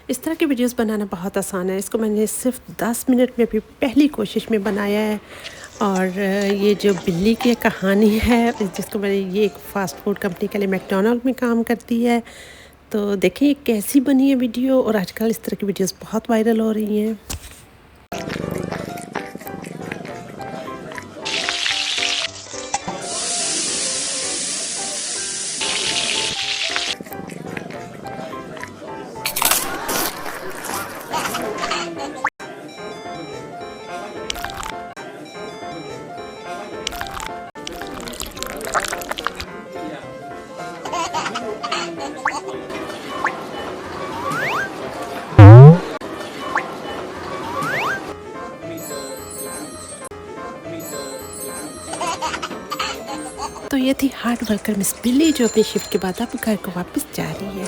इस तरह की वीडियोस बनाना बहुत आसान है। इसको मैंने सिर्फ 10 मिनट में भी पहली कोशिश में बनाया है। और ये जो बिल्ली की कहानी है जिसको मैंने, ये एक फ़ास्ट फूड कंपनी के लिए मैकडॉनल्ड में काम करती है। तो देखिए ये कैसी बनी है वीडियो, और आजकल इस तरह की वीडियोस बहुत वायरल हो रही हैं। तो ये थी हार्ड वर्कर मिस बिल्ली जो अपनी शिफ्ट के बाद अब घर को वापस जा रही है।